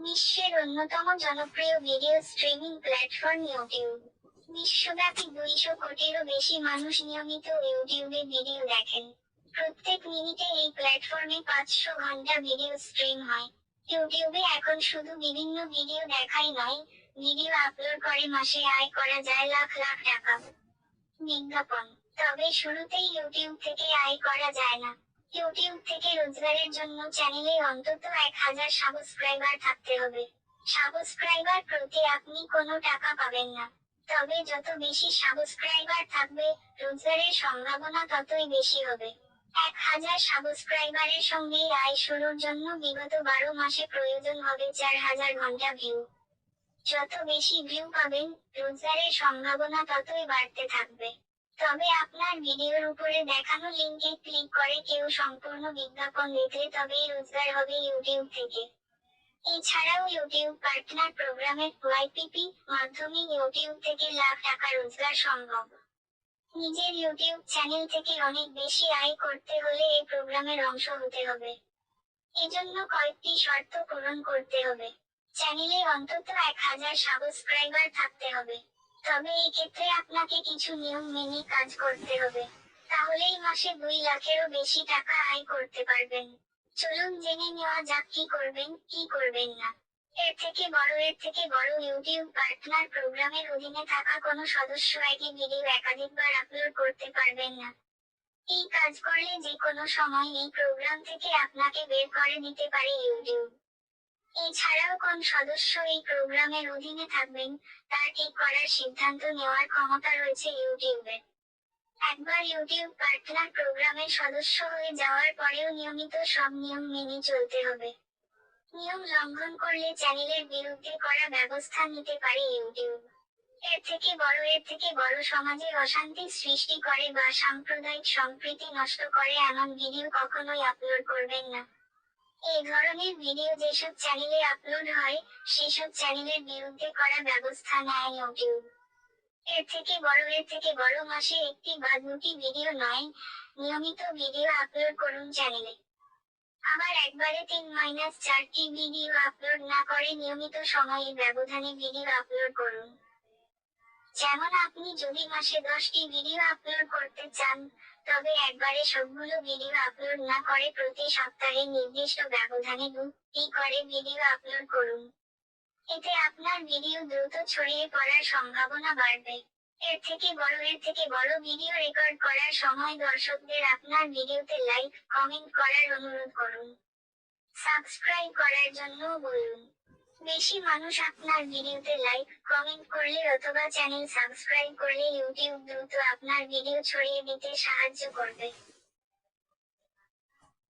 বিশ্বের অন্যতম জনপ্রিয় ভিডিও স্ট্রিমিং প্ল্যাটফর্ম ইউটিউব। বিশ্বব্যাপী 200 কোটিরও বেশি মানুষ নিয়মিত ইউটিউবে ভিডিও দেখেন। প্রত্যেক মিনিটে এই প্ল্যাটফর্মে 500 ঘন্টা ভিডিও স্ট্রিম হয়। ইউটিউবে এখন শুধু বিভিন্ন ভিডিও দেখাই নয়, ভিডিও আপলোড করে মাসে আয় করা যায় লাখ লাখ টাকা। বিজ্ঞাপন। তবে শুরুতেই ইউটিউব থেকে আয় করা যায় না। ইউটিউব থেকে রোজগারের জন্য চ্যানেলে অন্তত 1000 সাবস্ক্রাইবার থাকতে হবে। সাবস্ক্রাইবার প্রতি আপনি কোনো টাকা পাবেন না। তবে যত বেশি সাবস্ক্রাইবার থাকবে, রোজগারের সম্ভাবনা ততই বেশি হবে। 1000 সাবস্ক্রাইবারের সঙ্গেই আয় শুরুর জন্য বিগত 12 মাসে প্রয়োজন হবে 4000 ঘন্টা ভিউ। যত বেশি ভিউ পাবেন, রোজগারের সম্ভাবনা ততই বাড়তে থাকবে। তবে আপনার ভিডিওর উপরে দেখানো লিংকে ক্লিক করে কেউ সম্পূর্ণ বিজ্ঞাপন দেখলে তবেই রোজগার হবে ইউটিউব থেকে। এছাড়াও ইউটিউব পার্টনার প্রোগ্রামের ওয়াইপিপি মাধ্যমে ইউটিউব থেকে লাখ টাকা রোজগার সম্ভব। নিজের ইউটিউব চ্যানেল থেকে অনেক বেশি আয় করতে হলে এই প্রোগ্রামের অংশ হতে হবে। এজন্য কয়েকটি শর্ত পূরণ করতে হবে। চ্যানেলে অন্তত 1000 সাবস্ক্রাইবার থাকতে হবে। তবে এই ক্ষেত্রে আপনাকে কিছু নিয়ম মেনে কাজ করতে হবে। তাহলেই মাসে 2 লাখেরও বেশি টাকা আয় করতে পারবেন। চলুন জেনে নেওয়া যাক কি করবেন, কি করবেন না। এর থেকে বড় ইউটিউব পার্টনার প্রোগ্রামের অধীনে থাকা কোনো সদস্য একই ভিডিও একাধিকবার আপলোড করতে পারবেন না। এই কাজ করলে যে কোনো সময় এই প্রোগ্রাম থেকে আপনাকে বের করে দিতে পারে ইউটিউব। এছাড়াও কোন সদস্য এই প্রোগ্রামের অধীনে থাকবেন, তা ঠিক করার সিদ্ধান্ত নেওয়ার ক্ষমতা রয়েছে ইউটিউবের। একবার ইউটিউব পার্টনার প্রোগ্রামের সদস্য হয়ে যাওয়ার পরেও নিয়মিত সব নিয়ম মেনে চলতে হবে। নিয়ম লঙ্ঘন করলে চ্যানেলের বিরুদ্ধে কড়া ব্যবস্থা নিতে পারে ইউটিউব। এর থেকে বড় সমাজে অশান্তি সৃষ্টি করে বা সাম্প্রদায়িক সম্প্রীতি নষ্ট করে এমন ভিডিও কখনোই আপলোড করবেন না। এই ধরনের ভিডিও যেসব চ্যানেলে আপলোড হয়, সেসব চ্যানেলের বিরুদ্ধে কড়া ব্যবস্থা নেয় ইউটিউব। এর থেকে বড় মাসে 1টি বা 2টি ভিডিও নয়, নিয়মিত ভিডিও আপলোড করুন চ্যানেলে। আবার একবারে 3-4টি ভিডিও আপলোড না করে নিয়মিত সময়ের ব্যবধানে ভিডিও আপলোড করুন। যেমন আপনি যদি মাসে 10টি ভিডিও আপলোড করতে চান, তবে একবারে সবগুলো ভিডিও আপলোড না করে প্রতি সপ্তাহে নির্দিষ্ট ব্যবধানে 2টি করে ভিডিও আপলোড করুন। এতে আপনার ভিডিও দ্রুত ছড়িয়ে পড়ার সম্ভাবনা বাড়বে। এর থেকে বড় ভিডিও রেকর্ড করার সময় দর্শকদের আপনার ভিডিওতে লাইক, কমেন্ট করার অনুরোধ করুন। সাবস্ক্রাইব করার জন্যও বলুন। বেশি মানুষ আপনার ভিডিওতে লাইক, কমেন্ট করলে অথবা চ্যানেল সাবস্ক্রাইব করলে ইউটিউব দ্রুত আপনার ভিডিও ছড়িয়ে দিতে সাহায্য করবে।